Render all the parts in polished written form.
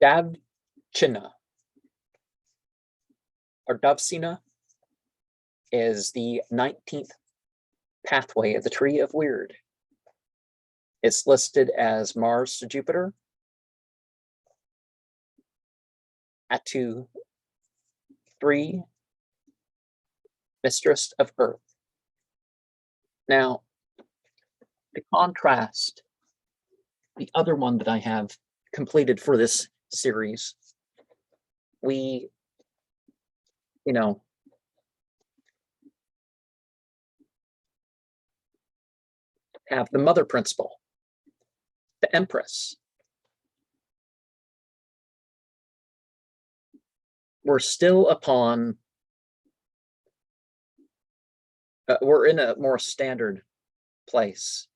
Davcina or Davcina is the 19th pathway of the Tree of Weird. It's listed as Mars to Jupiter, Atu 3, Mistress of Earth. Now, to contrast the other one that I have completed for this series, we, have the mother principle, the Empress. We're still upon, we're in a more standard place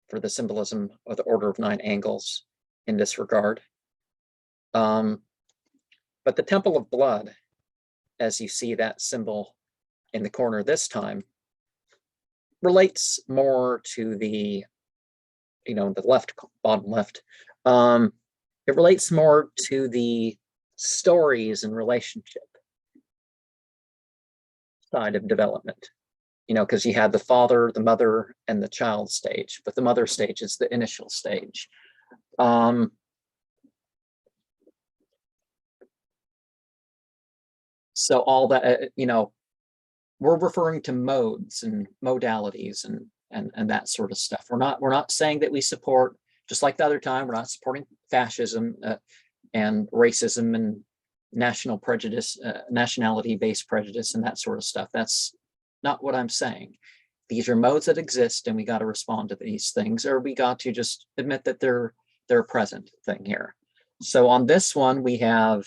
for the symbolism of the order of 9 angles in this regard. But the Temple of Blood, as you see that symbol in the corner this time, relates more to the, the left, bottom left. It relates more to the stories and relationship side of development, because you had the father, the mother, and the child stage, but the mother stage is the initial stage. So all that, we're referring to modes and modalities and that sort of stuff. We're not saying that we support, just like the other time, we're not supporting fascism and racism and national prejudice, nationality-based prejudice and that sort of stuff. That's not what I'm saying. These are modes that exist, and we got to respond to these things, or we got to just admit that they're a present thing here. So on this one, we have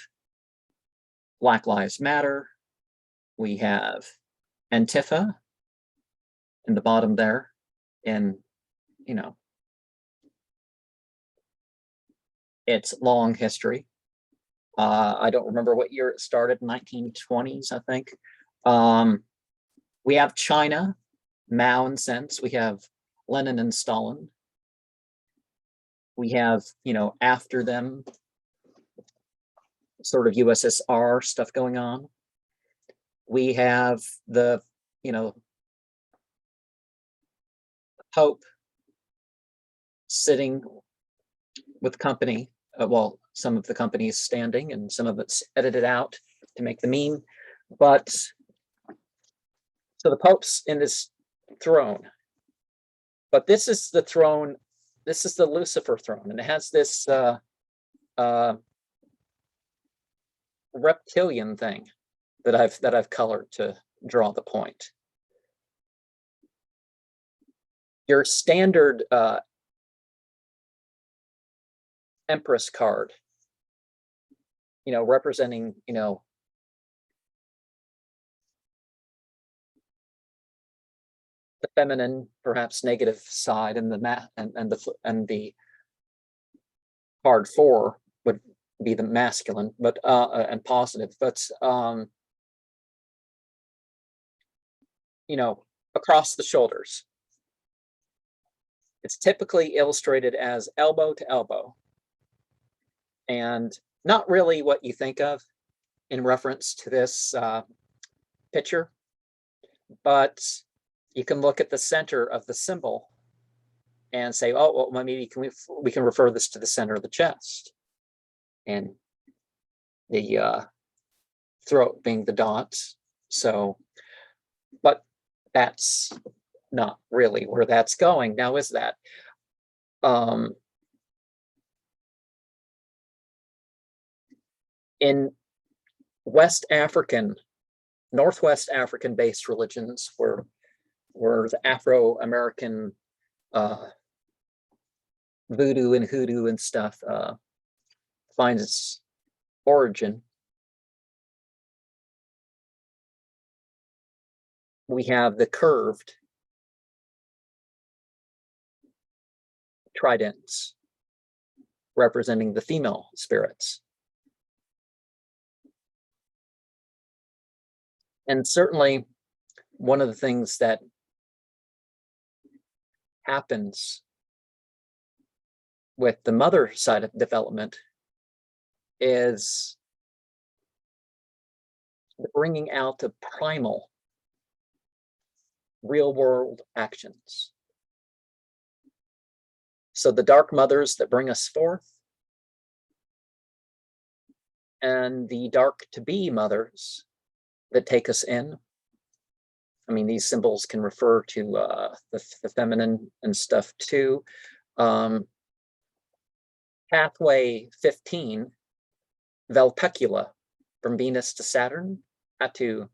Black Lives Matter. We have Antifa in the bottom there, and its long history. I don't remember what year it started, 1920s, I think. We have China, Mao and sense. We have Lenin and Stalin. We have, after them, sort of USSR stuff going on. We have the, Pope sitting with company. Well, some of the company is standing and some of it's edited out to make the meme. But so the Pope's in this throne. But this is the throne, this is the Lucifer throne, and it has this reptilian thing that I've colored to draw the point. Your standard Empress card, representing, the feminine, perhaps negative side, and the card 4 would be the masculine, but and positive, but across the shoulders. It's typically illustrated as elbow to elbow, and not really what you think of in reference to this picture, but you can look at the center of the symbol and say, oh, well, maybe we can refer this to the center of the chest, and the throat being the dots. So, but that's not really where that's going. Now, is that? In West African, Northwest African-based religions, where the Afro-American voodoo and hoodoo and stuff finds its origin, we have the curved tridents representing the female spirits. And certainly one of the things that happens with the mother side of development is the bringing out of primal real world actions. So the dark mothers that bring us forth, and the dark to be mothers that take us in. I mean, these symbols can refer to the feminine and stuff too. Pathway 15, Velpecula, from Venus to Saturn, Atu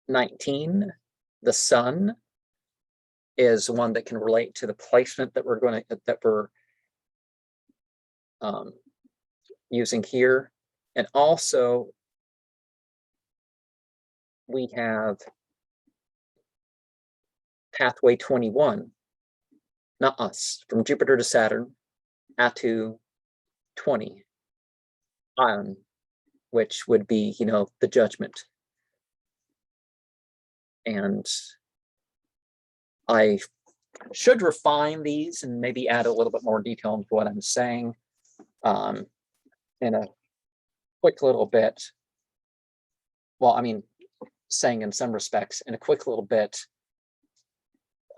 19, the sun is one that can relate to the placement that we're using here. And also we have pathway 21, not us, from Jupiter to Saturn, Atu 20, Ion, which would be, you know, the judgment. And I should refine these and maybe add a little bit more detail into what I'm saying in a quick little bit. Well, I mean, saying in some respects, in a quick little bit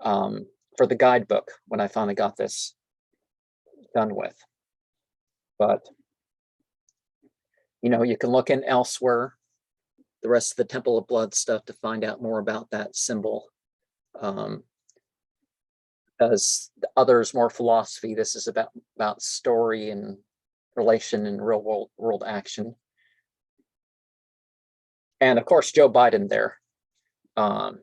for the guidebook when I finally got this done with. But, you know, you can look in elsewhere, the rest of the Temple of Blood stuff, to find out more about that symbol. As the others, more philosophy, this is about story and relation and real world action. And of course, Joe Biden there. So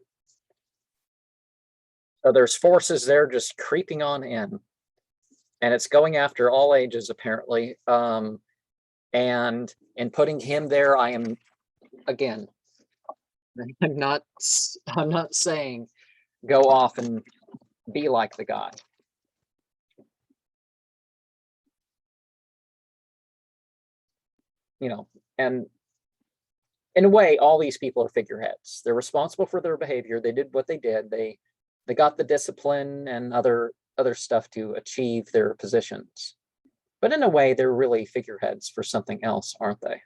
there's forces there just creeping on in, and it's going after all ages apparently. And in putting him there, I am, again, I'm not saying go off and be like the guy. You know, and in a way, all these people are figureheads. They're responsible for their behavior. They did what they did. They got the discipline and other stuff to achieve their positions. But in a way, they're really figureheads for something else, aren't they?